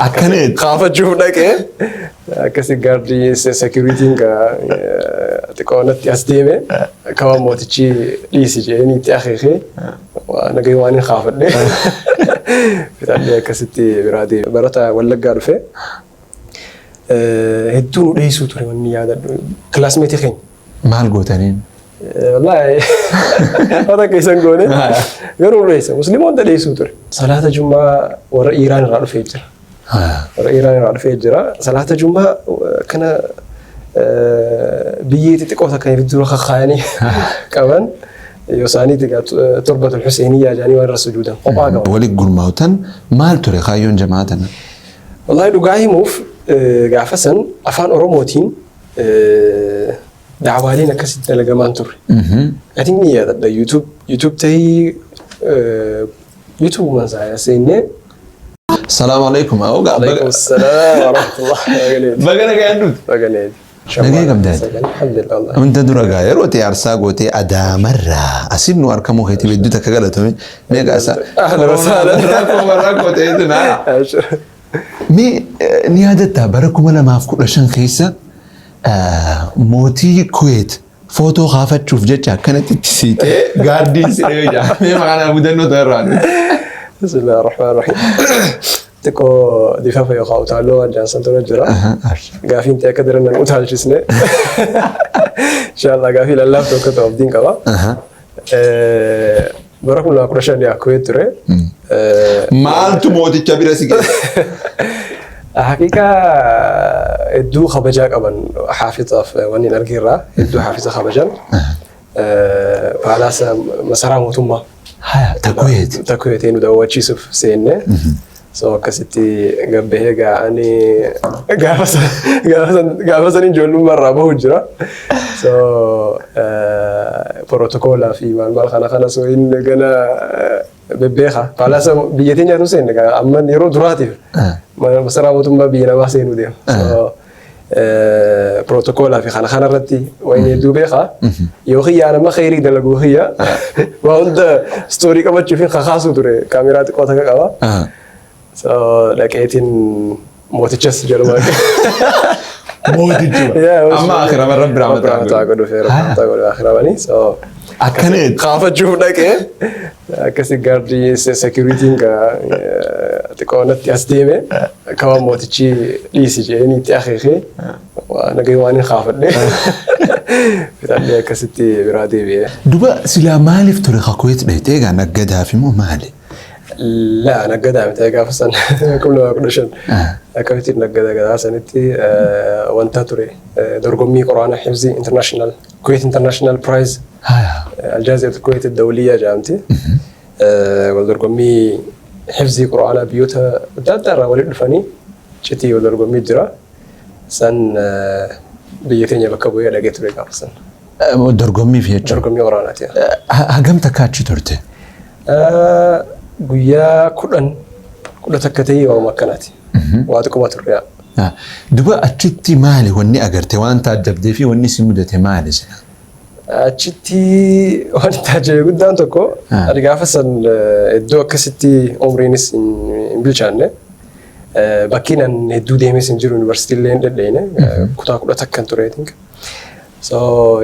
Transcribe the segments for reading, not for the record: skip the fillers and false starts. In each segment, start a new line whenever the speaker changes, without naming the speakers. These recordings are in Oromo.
أكنت
خافت شوفنا كه كسي جاردي سكيورتي كا تكونت يستيمه كمان موتشي ليسي جاني تأخيه وأنا جايواني خافتني بتاعي كستي برادي برتا ولا جارفه هدون ليسوا ترى من يادا كلاسميتي خين
مال قوتانين
والله هذا كيسان قوني غيروا ليسوا مسلمون ده ليسوا ترى صلاة الجمعة ورا إيران رأوا فيجر ورا إيران رأوا فيجر صلاة الجمعة كنا بيجي تقوى كان يبدو خخاني كمان يوساني تقى تربة الحسينية جاني وين رسجودا
ولي قول موتن مال ترى خايون جماعتنا
والله دقاهي موف قافسن أفان أوروموتين دعوالينا كسيت لجمان تور أتيني هذا يوتيوب تي يوتيوب ما زايا سينة
السلام عليكم
عليكم السلام ورحمة الله
بقنا قاعدين
بقنا
نجي كم ده
الحمد لله والله
من تدور غير وتي أرساق وتي أدامرة أسيب نوار كم هي تبي دوتا كذا تومي ميجا أسا
أهلا وسهلا
راكم وراكم تيجنا مي نيادة تباركم ولا ما أفكر عشان خيسة موتي كويت فوتو خافت شوف جتة كانت تسيت قاردين سريجا مي معنا بدنا نتران
بسم الله الرحمن الرحيم تكو دفاع في يقاو تعالوا جانسون ترجرا قافين تأكدر أن المتحدث جسنا إن شاء الله قافين اللابتوب كتب دين كوا بركم الله كرشان يا كويت ترى
ما أنتم موتي كبيرة سيك
حقيقة الدو خبجاك أبن حافظة في وني نرجيرا الدو حافظة خبجان فعلى مسرح موتوما تكويتين ودوا تشيسف سينة so كستي قبله قاني قافزن جلو مرة بوجرا so بروتوكولا في مال خنا سوين جنا ببيخا فعلى بيجتين جاتو سين لكن أما نيرو دراتي ما مسرا وتم بينا ما سينو ديم so بروتوكولا في خنا رتي وين يدو بيخا يوخي أنا ما خيري دلقو هي وعند ستوري كم تشوفين خاصو ترى كاميرات قطعة كوا so like 18 موتشس جلوه
موتشو أما آخر مرة برامة
تاكلوا في ربع تاكلوا آخر واني so
أكنت
خافت شوفنا كه كسي جاردي سكيورتي كا تكونت يستيمه كمان موتشي ليسي جاني تأخيه وأنا جايواني خافتني بتاعي كستي برادي بيه
دوبا سلا مالي في طريقة كويت بيتيجا نقدها في مو مالي
لا أنا قدام تاجا فسن كلنا كلشن أكيد نقدا قدا سنتي وانت تري درقمي قرآن حفظي انترناشنال كويت انترناشنال برايز الجائزة الكويت الدولية جامتي ودرقمي حفظي قرآن بيوتها بدأت ولد الفني شتي ودرقمي جرا سن بيتين يبكبويا لقيت تري كافسن
درقمي في
درقمي قرآناتي
هجم تكاتش ترتي
قويا كلن كل تكتي ومكاناتي واتكم تريا
دوبا أشتي مالي وني أجرت وأنت جبدي في وني سمودة مالي
أشتي وأنت جاي قدام تكو أرجع فسن الدو كستي عمرينس إن بيلشانة بكينا ندو ديمي سنجرو يونيفرسيتي لين كتا كل تكن تريتينج so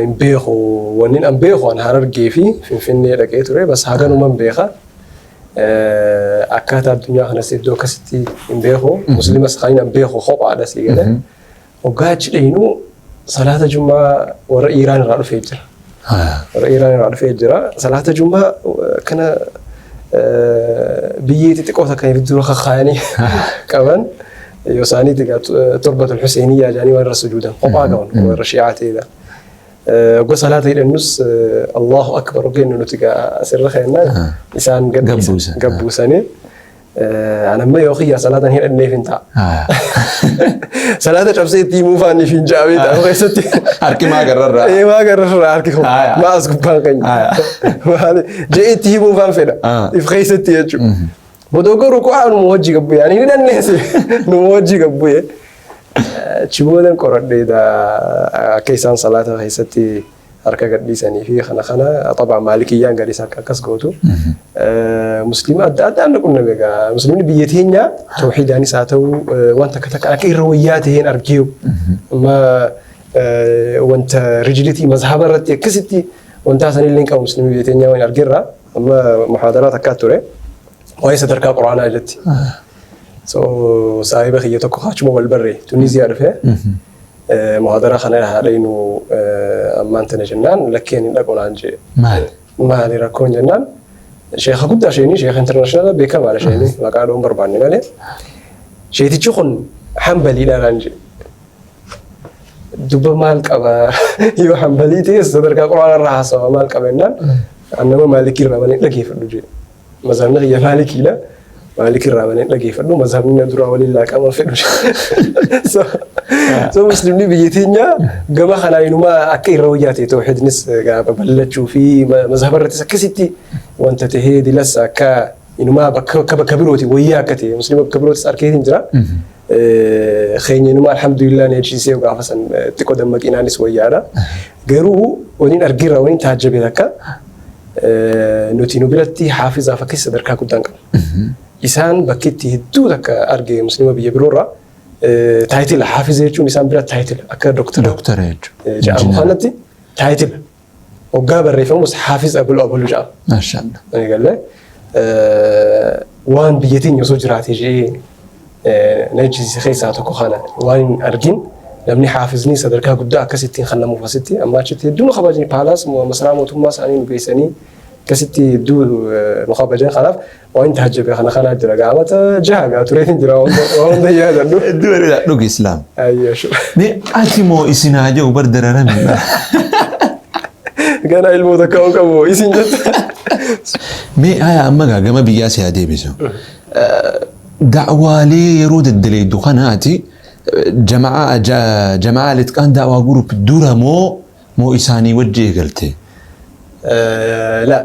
in بيخو ونين أم بيخو أنا هرر جيفي في لقيت تري بس هذا نوم بيخا أكثر الدنيا خنا سيدو كستي إن بيخو مسلم سخاين أم بيخو خوب على سيجنا وقاعد لينو صلاة الجمعة ورا إيران رأوا فيجر ورا إيران رأوا فيجر صلاة الجمعة كنا بيجي تقوى كان يبدو خخاني كمان يوساني تقى تربة الحسينية جاني وين رسجودا خوبا كمان ورا شيعتي ذا وصلاة إلى النص الله أكبر وكأنه نتيجة سر خيرنا إنسان قبوسني أنا ما يوخي صلاة هي النيفين تا صلاة شخصية تيمو فاني فين جاوي تا وخيستي
أركي ما قرر
إيه ما قرر أركي هو ما أسكب بانكني ما جاي تيمو فان فينا إفخيستي يجو بدوكو ركوع نموجي قبوي يعني هنا الناس نموجي قبوي تشبودن كورد دا كيسان صلاة خيستي harka gadhiisanii fi kana طبعا maalikiyyaan gadhiisa akkas gootu musliima adda addaan qunname egaa musliimni biyya teenya tawhiidaanis haa ta'u wanta akka irra wayyaa ta'een argee amma wanta rijilitii mazhaba irratti akkasitti wanta sanillee qabu musliimni biyya teenya waan argeerra amma muhaadaraat akka ture waa'ee sadarkaa quraanaa irratti so saahiba khiyya tokko haachuma wal barree Tunisiyaa dhufee muhaadara kana haadhaynu ammaan tana jennaan lakkeen hin dhaqonaan jee maali rakkoon jennaan sheekha guddaa sheeni sheekha internaashinaala beekamaadha sheeni maqaa dhoon barbaanne malee sheetichi kun hambaliidhaan jee dubba maal qaba yoo hambalii ta'es sadarkaa quraana irraa haasawa maal qaba jennaan annama maalikii irraa malee dhageeffadhu jee mazhabni khiyya maalikiidha maalikii irraa malee dhageeffadhu mazhabni duraa waliin laaqama fedhu so muslimni biyya teenya gama kanaa inuma akka irra wayyaa ta'e tawhiidnis babal'achuu fi mazhaba irrattis akkasitti wanta tahee dilas akka inuma bakka birooti wayyaa akka ta'e musliima bakka birootis arkeetiin jira keenya inuma alhamdulillah neechisiisee gaafa san xiqqoo dammaqinaanis wayyaadha garuu waliin argiirra waliin taajjabee akka nuti nu biratti haafizaaf akka sadarkaa guddaan qabu isaan bakkitti hedduu takka arge musliima biyya biroorraa taayitila haafizee jechuun isaan bira taayitila akka doktara jechuudha jedhamu kanatti taayitila waggaa barreeffamus haafiz abulu jedhama
maashaallah
eegalee waan biyya teenya osoo jiraatee jedhee neechisiise keessaa tokko kana waan hin argin namni haafizni sadarkaa guddaa akkasittiin kennamuuf asitti amma achitti hedduu nu kabajni paalaas masaraa mootummaa isaanii nu geessanii akkasitti hedduu nu kabajan kanaaf waan tahajjabee kana jira gaamata jaha tureetiin jira waan hunda yaadadhu
hedduu bareedaa dhuga islaam
ayyaashu
mee ati moo isin haa jedhu bar dararame
gana ilmoota ka'uu qabu isin jetta
mee haya amma gama biyyaa si haa deebisu da'waalee yeroo daddaleeddu kanaati jamaa litqaan da'waa gurup dura moo isaanii wajji eegalte
la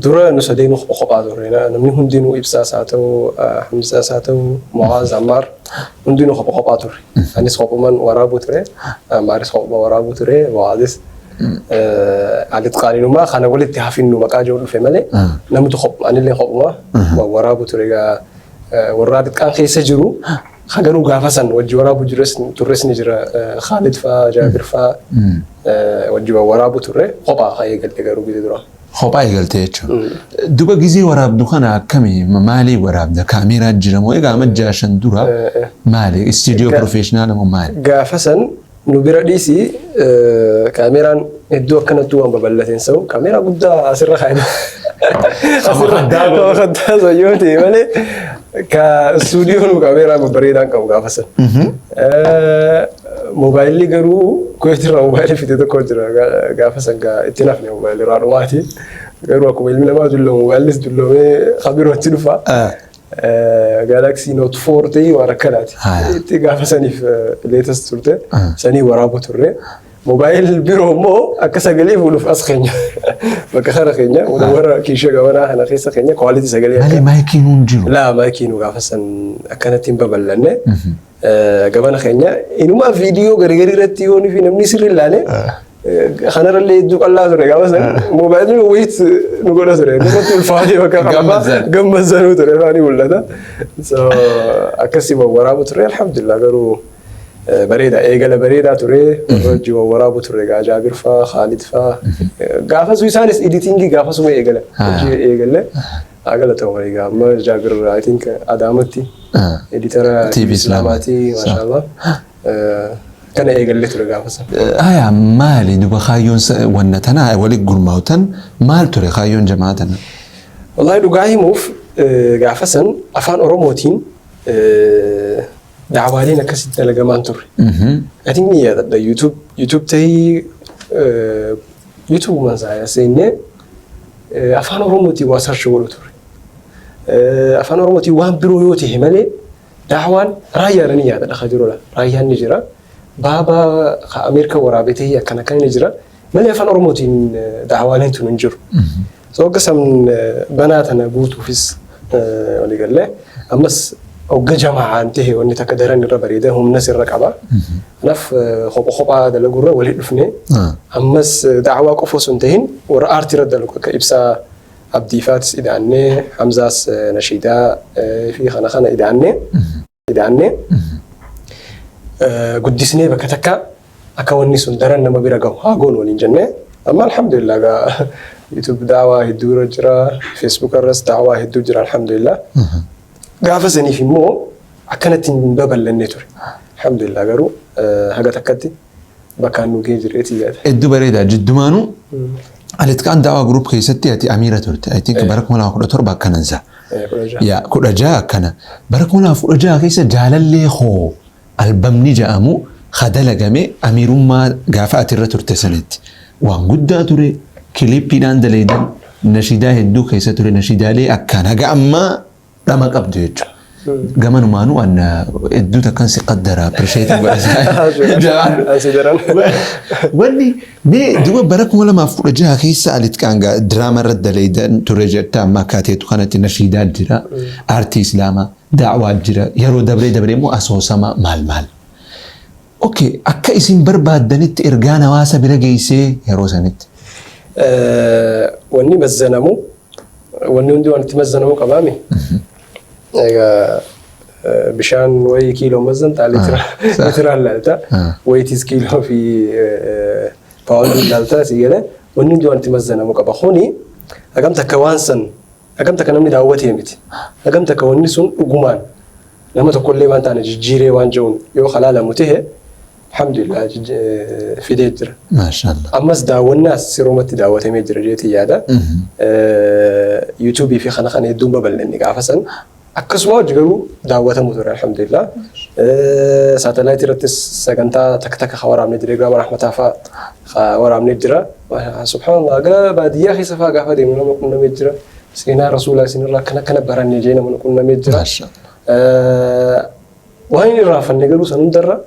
dura nu sadeenu qophaa turreena namni hundinuu ibsaas haa ta'u hamzaas haa ta'u mu'aaz ammaar hundinuu qophaa turre anis qophuman waraabuu ture ammaaris qophuma waraabuu ture mu'aazis litqaaninuma kana walitti hafinnu maqaa jiru dhufe malee namtu anillee qophuma waraabuu ture warra litqaan keessa jiru haganuu gaafa san wajji waraabuu turres ni jira Khaalid faa Jaabir faa wajji waraabuu turre qophaa eegalte garuu gidi dura
Kophaa eegalte jechuudha. Duba gizee waraabdu kana akkamii maalii waraabda kaameeraa jira moo egaa majjaashan dura maali istiidiyoo profeeshinaala moo maali?
Gaafa san nu bira dhiisi kaameeraan hedduu akkanattuu waan babal'ateen sa'u kaameeraa guddaa asirra kaa'edha. Khaddaa soyyoo ta'e malee ka istuudiyoon kaameeraa babbareedaan qabu gaafa san. Mobaayilli garuu kuweetirraa mobaayilii fite tokko jira gaafa san itti nafne mobaayilii raadhumaati garuu akkuma ilmi namaa dulloo mobaayillis dulloomee kabirootti dhufa Galaxy Note 4 ta'ii waan akkanaati itti gaafa saniif leetas turte sanii waraabuu turre mobaayil biroo immoo akka sagalee fuudhuuf as keenya bakka kana keenya warra kiishee gabanaa kana keessa keenya kwaalitii sagalee
akka maayikiin hin jiru
laa maayikiin gaafa san akkanatti hin babal'anne gabana keenya inuma viidiyoo gargari irratti yooni fi namni sirri ilaale kanarallee hedduu qal'aa ture gaafa san mobaayilni wayit nu godha ture namatti ulfaatee bakka qabaa gammazzanuu ture faanii mul'ata akkasii waraabu ture alhamdulillah garuu bareeda eegala bareedaa ture wajji waraabu ture Jaabir faa Khaalid faa gaafa su isaanis editingii gaafa suma eegale agala ta'u egaa amma Jaabir I think Adaamatti editara TV Islaamaati maashaallah kana eegalee ture gaafa san
haya maali duba kaayyoon wanna tana wali gurmaawtan maal ture kaayyoon jamaa tana
wallahi dhugaa himuuf gaafa san afaan oromootiin da'waaleen akkasitti dalagamaan turre I think ni yaadadha YouTube ta'ii YouTube mansaaya seennee afaan oromootiin waa sarchi godhu ture afaan oromootiin waan biroo yoo ta'e malee da'waan raayyaadha ni yaadadha ka jirudha raayyaan ni jira baaba Ameerika waraabee ta'ii akkana kan ni jira malee afaan oromootiin da'waaleen tun hin jiru so akkasam banaa tana guutuufis waliigalee ammas أو جماعة انتهي وإني تكدرني الربريده هم ناس الرقبة نف خبا هذا الجورة ولي فني أمس دعوة قفوس انتهين ورأرتي رد لك كإبسا عبدي فاتس إذا عني حمزة نشيدا في خنا إذا عني قدسني بكتكا أكوني سندرن ما بيرجعوا هاقون ولين جنة أما الحمد لله يوتيوب دعوة هدور جرا فيسبوك الرس دعوة هدور جرا الحمد لله قافزني في مو أكنت بابل للنتور الحمد لله قالوا هذا تكتي بكانوا جيجر إتياد
الدبريدة جد مانو على كان دعوة جروب كيستي أتي أميرة ترت أتي كبرك ولا أخذ تربة كنزة يا كل جاء كنا برك ولا أخذ جاء كيس جال اللي خو البمني جامو خدلا جمي أمير ما قافة الرتور تسنت وانقدا تري كليب بيدان دليدن نشيدا هدو كيس تري نشيدا لي أكان أما لما قبض يجو جمانو مانو أن الدو تكن سقدرة برشيتك وني مي دو برك ولا ما فرجها كيس سألت كان دراما رد ليدن ترجعت ما كاتيت كانت النشيدات جرا أرتيس لاما دعوات جرا يرو دبري مو أسوسا مال أوكي أكا اسم برباد دنت إرجانا واسا برجيسي يرو سنت
وني مزنمو وني وندي أن تمزنمو كمامي بشان وي كيلو مزن تعال لتر لالتا ويتيز كيلو في باوند لالتا سيجله ونندو أنت مزنا مكبخوني أقمت كوانسن أقمت كنامي دعوتي ميت أقمت كونيسون وجمان لما تقول لي ما أنت أنا جيري وانجون يو خلالة متيه الحمد لله في ديجر
ما شاء الله
أمس دعونا سيرومتي دعوتي ميجر جيتي هذا يوتيوبي في خنا يدوم ببلني قافسن أكسمه جرو دعوته مدور الحمد لله ساتلايت رتس سكنتا تك خوارم ندري جرام رحمة الله خوارم ندرا سبحان الله جا بعد يا أخي سفا قافة دي من كنا مدرا سينا رسول الله سينا كنا براني جينا من كنا مدرا
ما شاء الله
وهاي رافن نجرو سندرا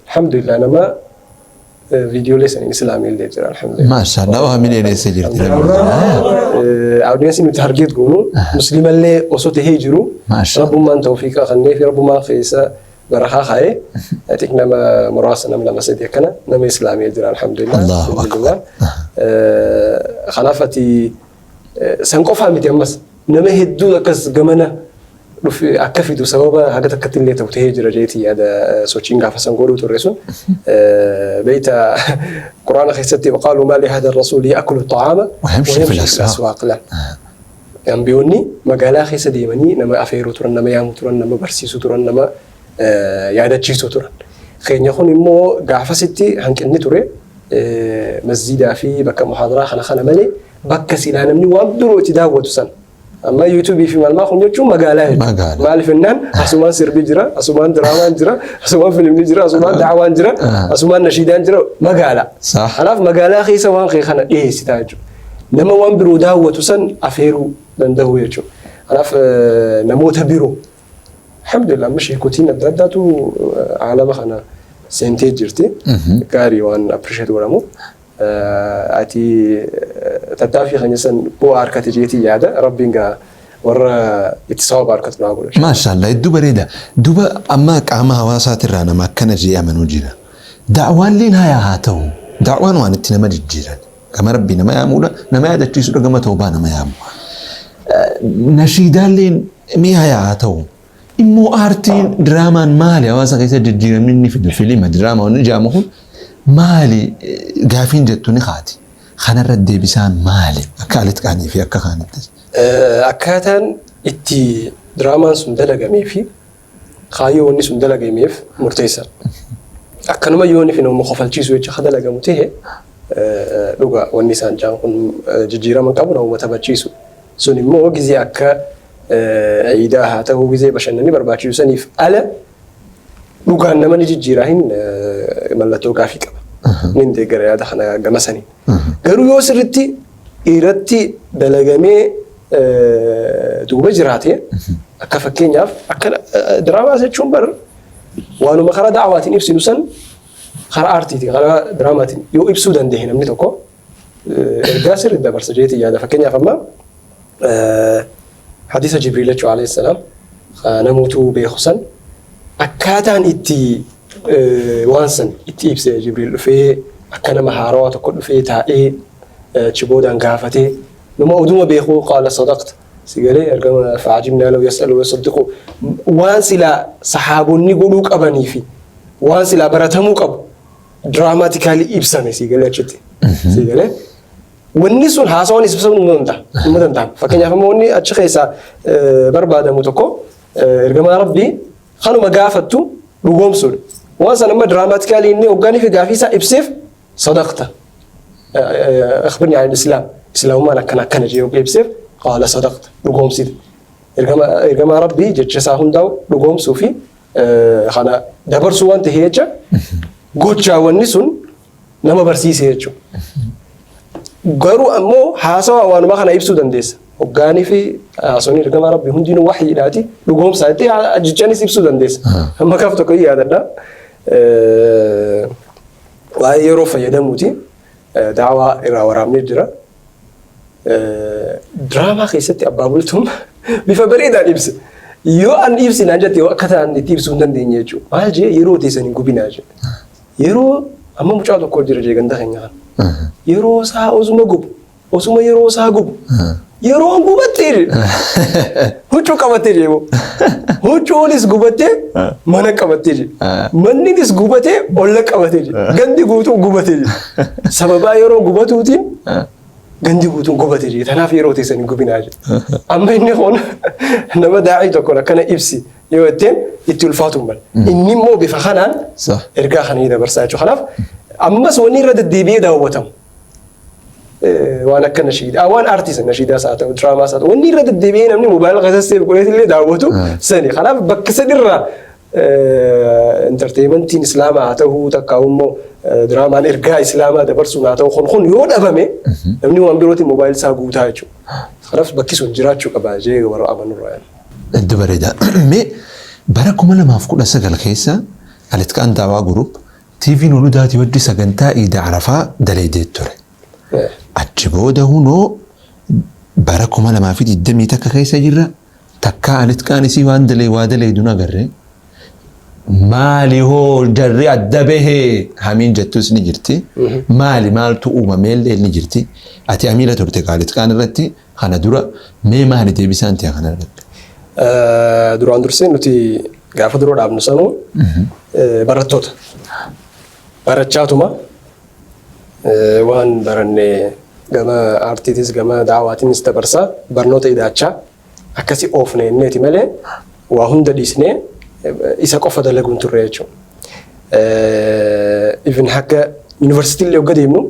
الحمد لله أنا ما فيديو لسه إسلامي اللي جرى الحمد لله
ما شاء الله وهم اللي سجلت
أودينسي متحرجت قولوا مسلم اللي وصوته هيجرو
ما شاء
الله رب ما توفيق خلني في رب ما خيسة برخاء خاي أتيكنا ما مراسنا من المسجد كنا نم إسلامي جرى الحمد لله
الله أكبر
خلافتي سنقفها متيمس نم هدو لكس جمنا في أكفيدو سببا حاجة تكتل لي توتهيج رجيتي هذا سوتشينغ فسنقولوا توريسون بيت قرآن خيستي وقالوا ما لهذا الرسول يأكل الطعام
ويمشي في الأسواق
لا يعني بيوني مقالا خيس ديماني نما أفيرو ترن نما يامو ترن نما برسيسو ترن نما يادا تشيسو ترن خين يخون إمو قعفة ستي هنكني توري مسجد في بك محاضرة خنا ملي بك سيلانا مني وابدرو تداوة تسن أما يوتيوب في مالما خم يجوا مقالة مال فنان أسمان سربي جرا أسمان دراما جرا أسمان فيلم جرا أسمان دعوان جرا أسمان نشيدان جرا مقالة
صح
أنا في مقالة خي سوان خي خنا إيه ستاجو لما وان برو داو وتسن أفيرو بندهو يجوا أنا في نموت بيرو الحمد لله مش يكوتين بدأتو عالم خنا سنتي جرتي كاري وان أبريشيت ورامو أتي تدافع خنيسن بو أركات جيتي يادا ربنا ورا يتصاب أركات ناقول
ما شاء الله الدوبة ريدا دوبة أما كعما هواسات الرانا ما كان جي أمنو جيرا دعوان لين هيا هاتو دعوان وان التنمى جيرا كما ربنا ما يامونا نما يادا تيسو رقم توبانا ما يامو نشيدان لين مي هيا هاتو إمو آرتين درامان مالي هواسا كيسا جيرا مني في الفيلم دراما ونجامهم مالي قافين جتوني خاتي خنا ردي بسان مالي أكالت كاني في أكا خانت
أكاتن إتي دراما سندلق ميفي خايو وني سندلق ميف مرتيسا أكنما يوني في نوم خفل تشيسو يتش خدلق متيه لغا وني سانجان جيجيرا من قبل أو متبتشيسو سوني مو جزي أكا عيداها تهو جزي بشنني برباتشيسو سنيف ألا لغا نما نجيجيراهن ملتو كافي كبا من دي غريا دخنا غمسني غرو يوسرتي إيرتي دلغمي دوبا جراتي أكفكين ياف أكل دراما سيتشون بر وانو مخرا دعواتي نفسي نسن خرا ارتي خرا دراماتي يو ابسو دنده هنا منيتوكو الجاسر الدبر سجيتي يا فكين ياف ما حديث جبريل عليه السلام namoota beekusan akkaataan itti waansan itti ibsee Jibriil dhufee akka nama haarawaa tokko dhufee taa'ee chiboodaan gaafatee nama oduma beekuu qaala sadaqta sigalee ergama fa'aajibnaa law yas'alu yasaddiqu waan silaa sahaabonni godhuu qabanii fi waan silaa baratamuu qabu diraamaatikaalii ibsame sigalee achitti sigalee wanni sun haasawaan ibsamuu hin danda'amu fakkeenyaaf immoo wanni achi keessaa barbaadamu tokko ergama rabbii kanuma gaafattu dhugoomsuudha waan san amma diraamaatikaalii inni hoggaanii fi gaafii isaa ibseef sadaqta akhbirni aan islaam islaamumaan akkana jee ibseef qaala sadaqta dhugoomsite ergama rabbii jecha isaa hundaa'u dhugoomsuu fi kana dabarsuu waan ta'e jecha gochaawwanni sun nama barsiise jechuudha. Garuu ammoo haasawaa waanuma kana ibsuu dandeessa. Hoggaanii fi haasawni ergama rabbii hundinuu waxiidhaati dhugoomsaa jettee jechanis ibsuu dandeessa. Amma gaaf tokko yaadadha. Waa'ee yeroo fayyadamuuti daawaa irraa waraabnee jira. Diraamaa keessatti abbaa bultuun bifa bareedaan ibsa. Yoo an ibsinaan jette yoo akka ta'an itti ibsuu hin dandeenye jechuudha. Maal jee yeroo teessan hin gubinaa jechuudha. Yeroo amma mucaa tokko jira jee ganda keenya kana. Yeroo isaa osuma gubu, osuma yeroo isaa gubu. Yeroo gubattee huccuu qabattee jeemoo. Huccuunis gubattee mana qabattee jee. Manninis gubatee olla qabatee jee. Gandi guutuu gubatee jee. Sababaa yeroo gubatuutiin gandi guutuun gubatee jee. Tanaaf yeroo teessan hin gubinaa jee. Amma inni kun nama daa'ii tokko akkana ibsi yoo jetteen itti ulfaatu mala. Inni immoo bifa kanaan ergaa kana dabarsaa jechuudha. Kanaaf ammas wanni irra deddeebi'ee daawwatamu. Waan akka nashiidaa waan aartiis nashiidaas haa ta'u diraamaa haa ta'u wanni irra deddeebi'ee namni moobaayila keessatti godheetillee daawwatu sani. Kanaaf bakka sadirraa enterteementiin islaamaa haa ta'u takka immoo diraamaan ergaa islaamaa dabarsuun haa ta'u kun yoo dhabame namni waan birootiin moobaayila isaa guutaa jechuudha. Kanaaf bakki sun jiraachuu qaba jee warra amanurraa.
Iddoo bareedaa. Mee bara 2019 keessa Alitqaan Daawaa Group TV'n Oluudaatii waddi sagantaa Iida Arafaa daleedee ture. Achi booda hunoo bara 2020 takka keessa jirra takka Alitqaan isii waan daleedun agarre maali hoo jarri adda bahee hamiin jettus ni jirti maali maaltu uumameellee ni jirti ati amiila turte Alitqaan irratti kana dura mee maali deebisaan ta'e kana irratti.
Duraan dursee nuti gaafa duroo dhaabnu sanuu barattoota barachaatuma waan barannee gama aartiitis gama daawaatiinis dabarsaa barnoota idaachaa akkasii oofne inneeti malee waa hunda dhiisnee isa qofa dalaguun turre jechuudha. Even akka yuunivarsiitiillee hogga deemnu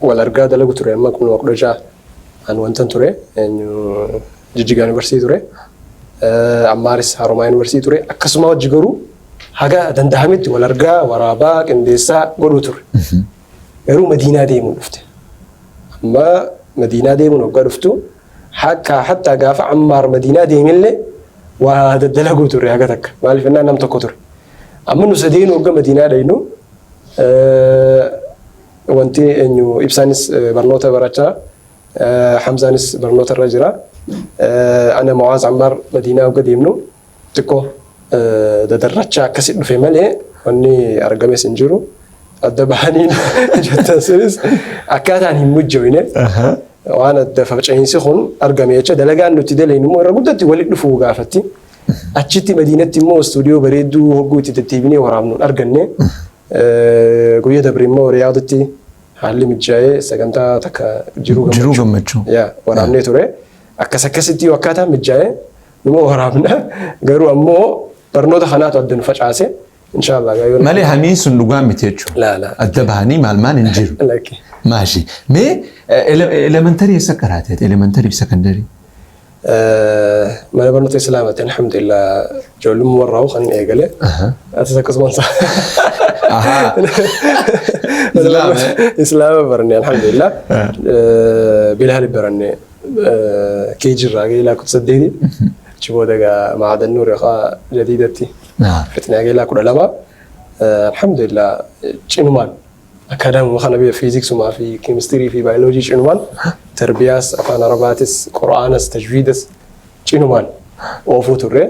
wal argaa dalagu ture amma kun waqdoo jaa an wantan ture Jijjigaa yuunivarsiitii ture. Ammaaris Haromaa yuunivarsiitii ture akkasuma wajji garuu haga danda'ametti wal argaa waraabaa qindeessaa godhuu ture. Garuu Madiinaa deemuun dhufte. Amma Madiinaa deemuun hoggaa dhuftu hatta gaafa Ammaar Madiinaa deemillee waa daddalaguu ture haga takka. Maaliif innaan nam tokko ture. Amma nu sadeenu hogga Madiinaa dhaynu wanti eenyu ibsaanis barnoota barachaa Hamzaanis barnoota irra jira. Ana Mu'aaz Ammaar Madiinaa hogga deemnu xiqqoo dadarrachaa akkasii dhufe malee wanni argames hin jiru. Adda bahaniin jettan sunis akkaataan hin mujjawine waan adda faca'insi kun argame jecha dalagaan nuti dalaynu immoo irra guddatti walitti dhufuu gaafatti. Achitti Madiinatti immoo istuudiyoo bareedduu hogguu itti deddeebinee waraabnu arganne. Guyyaa dabre immoo Riyaadatti haalli mijaa'ee sagantaa takka jiruu
gammachuu
waraabnee ture. Akkasitti yoo akkaataan mijaa'ee immoo waraabna garuu ammoo barnoota kanaatu adda nu facaase. Inshallah
malee hamiin sun dhugaan miti jechuudha. Adda bahanii maal hin jiru. Maashi. Mee elementarii eessa qaraatee elementarii fi sekondarii?
Mana barnoota islaamaati alhamdulillah ijoollummaa warraa'u kan eegale. Atis akkasumas islaama barannee alhamdulillah bilaali barannee keejirraa geelaa kudha saddeeti chibooda gaa maadannuu reeqaa jadiidatti. Fitnaa geelaa kudha lama alhamdulillah cinumaan akaadaamuma kana biyya fiiziksuma fi keemistirii fi baayoloojii cinumaan tarbiyaas afaan arabaatis qura'aanas tajwiidas cinumaan oofuu turre.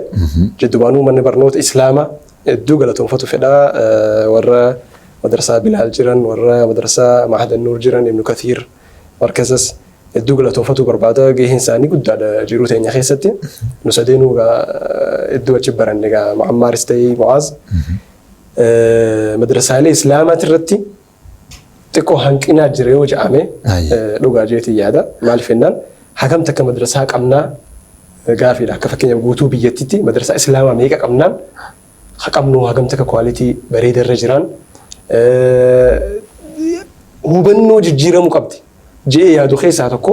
Jiddubaanuu manni barnoota Islaamaa hedduu galatoonfatu fedha. Warra madrasaa Bilaal jiran, warra madrasaa Mahad Nuur jiran, Ibnu Kathiir markazas hedduu galatoonfatu barbaada. Gaheen isaanii guddaadha jiruu teenya keessatti. Nu sadeenuu hedduu achi baranne Muammaaris ta'ee Mu'aaz. Madrasaalee Islaamaati irratti xiqqoo hanqinaa jira yoo jedhame dhugaa jeetii yaada. Maaliif jennaan hagam takka madrasaa qabnaa gaafiidha. Akka fakkeenyaaf guutuu biyyattiitti madrasaa Islaamaa meeqa qabnaan haqabnu hagam takka kwaalitii bareedarra jiran hubannoo jijjiiramuu qabdi. Jee yaadu keessaa tokko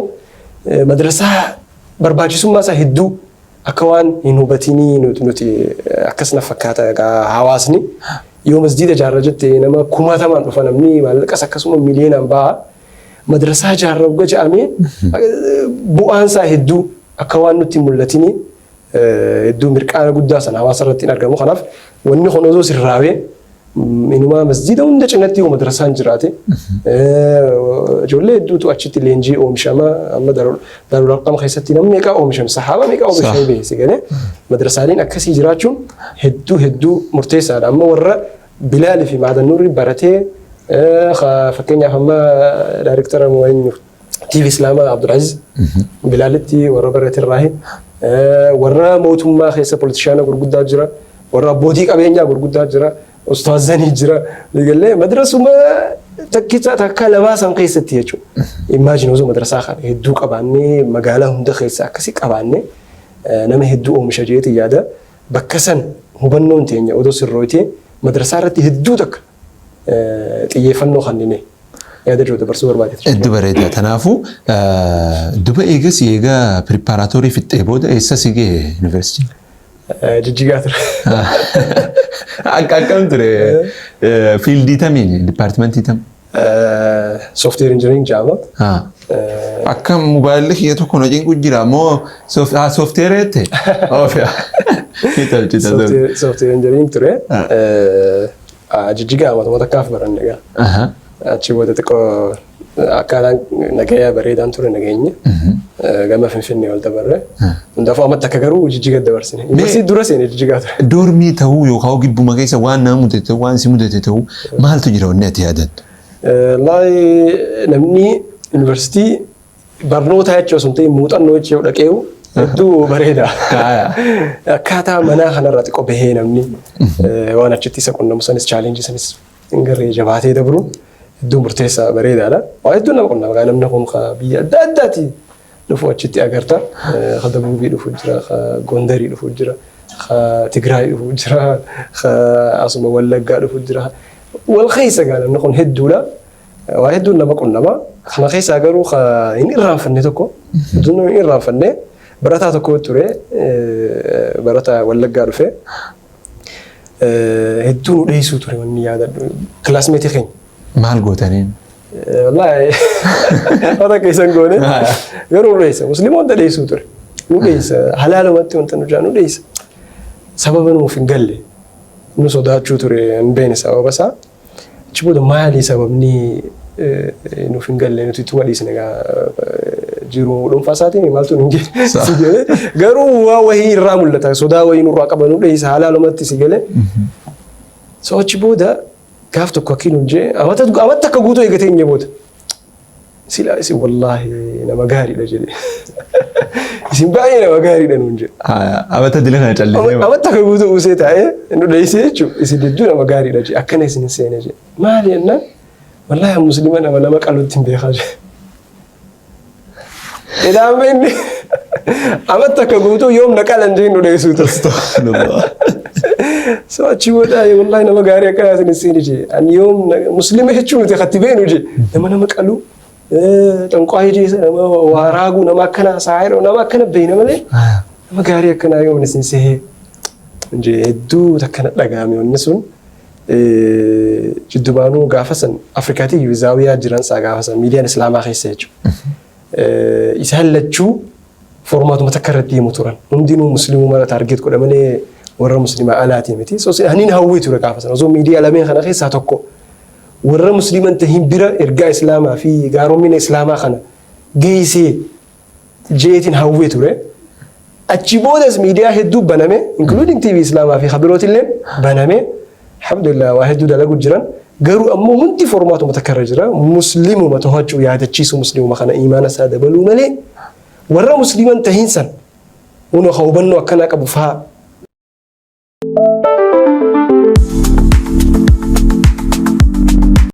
madrasaa barbaachisummaa isaa hedduu akka waan hin hubatinii nuti akkasuma fakkaata hawaasni yoo masjiida ijaarra jettee nama 10,000 dhufa namni maallaqas akkasuma miliyoonaan ba'a. Madrasaa ijaarra uga jedhamee bu'aan isaa hedduu akka waan nutti mul'atini hedduu mirqaana guddaa sana hawaasa irratti hin argamu. Kanaaf wanni kun osoo sirraawee inuma masjiida hunda cinatti madrasaan jiraate ijoollee hedduutu achitti leenjii oomishama. Amma Daarul Arqam keessatti namni meeqa oomishame sahaaba meeqa oomishame beekse galee madrasaaleen akkasii jiraachuun hedduu murteessaadha. Amma warra Bilaal fi Mahad Nuur baratee fakkeenyaaf amma daayirektara moo'eenyu TV Islaamaa Abdulaziz Bilaalitti warra barate irraahi warra mootummaa keessa politishaana gurguddaa jira, warra abbootii qabeenyaa gurguddaa jira, ustaazanii jira. Eegalee madrasuma takkicha takka labaasan keessatti jechuudha. Imaajin osoo madrasaa kana hedduu qabaannee magaalaa hunda keessa akkasii qabaannee nama hedduu oomisha jeetii yaada. Bakka san hubannoon teenya odoo sirrooytee madrasaa irratti hedduu takka xiyyeeffannoo kennine yaada jiru dabarsuu barbaade.
Hedduu bareeda. Kanaafuu duba eegas eegaa preparaatoorii fixxee booda eessa si ga'e yuunivarsiitii? Jijjigaa ture. Akkam ture? Fiildii tamiin? Dipaartimentii tam?
Software engineering jaama.
Akka mobaayilli kiyya tokko hojiin jira moo software ette?
Software engineering ture. Jijjigaa amata kaaf baranne egaa. Achi booda xiqqoo akkaataan nagaya bareedaan ture nageenya. Gama Finfinnee wal dabarre. Hundaafuu amata akka garuu Jijjigaa dabarsine. Yuunivarsiitii dura seene Jijjigaa ture.
Doormii ta'uu yookaan gibbuma keessa waan nama mudate ta'uu waan si mudate ta'uu maaltu jira wanni ati yaadan?
Namni yuunivarsiitii barnoota jechuun sun ta'e muuxannoo jechuun dhaqeewu hedduu bareeda. Akkaataa manaa kanarraa xiqqoo bahee namni waan achitti isa qunnamu sanis chaalenjii sanis hin garee jabaatee dabru hedduu murteessaa bareedaadha. Waa hedduu nama qunnama namni kun biyya adda addaati dhufu achitti agarta. Dabuubii dhufu jira, Gondarii dhufu jira, Tigraay dhufu jira, asuma Wallaggaa dhufu jira. Wal keessa namni kun hedduudha. Waa hedduun nama qunnama. Kana keessaa garuu hin irraanfanne tokko hedduun hin irraanfanne barataa tokko ture barataa Wallaggaa dhufe hedduu nu dheessuu ture wanni yaadadhu kilaasmeetii keenya.
Maal gootaniin?
Wallaahi wanta keessan goone garuu nu dheessa musliimoota dheessuu ture nu dheessa halaalumatti wanta nu jaa nu dheessa sababa nuuf hin galle nu sodaachuu ture hin beekne sababa isaa achi booda maali sababni nuuf hin galle nuti ittuma dhiisne jiru dhuunfaa isaatiin maaltu nu hin garuu waa wahii irraa mul'ata sodaa wahii nurraa qaba nu dheessa halaalumatti si gale so achi booda gaaf tokko akki nuun jee amata akka guutuu eegatee hin booda sila isin wallaahi nama gaariidha jedhe isin baay'ee nama gaariidha nuun jee.
Amata dila kana callisee.
Amata akka guutuu uusee taa'ee nu dheessee jechuun isin hedduu nama gaariidha jee akkana isin seene jee maali jennaan wallaahi muslima nama lama qaluutti hin beekaa jee. Ilaama inni amata akka guutuu yoom na qalan jee nu dheessuu ture. So achi booda wallahi nama gaarii akkana isin seene jee ani yoom muslima jechuun nuti akkatti beenu jee nama qaluu xanqaayii jee nama waraaguu nama akkana saayiroo nama akkana beena malee nama gaarii akkana yoom isin seene jee hedduu takkana dhagaame wanni sun jiddubaanuu gaafa san Afrikaatii yuuzaawiyaa jiran saa gaafa san miidiyaan Islaamaa keessa jechuudha. Isaan lachuu formaatuma takka irratti deemu turan hundinuu musliimummaa taargeet godha malee warra muslimaa alaatii miti. So aniin hawwii ture gaafa sana osoo miidiyaa lameen kana keessaa tokko warra musliiman tahin bira ergaa Islaamaa fi gaaromina Islaamaa kana geessee jeetiin hawwii ture. أتشيبودس ميديا هدو بنامه including TV إسلام في خبرات اللين بنامه الحمد لله واحد دودا لقوا جيران قالوا أمو هنتي فورمات متكرر جرا مسلم وما تهجو يا هذا تشيسو مسلم وما خنا إيمان سادة بلو ملي ورا مسلمان تهينسن ونو خوبنو أكنا كبوفها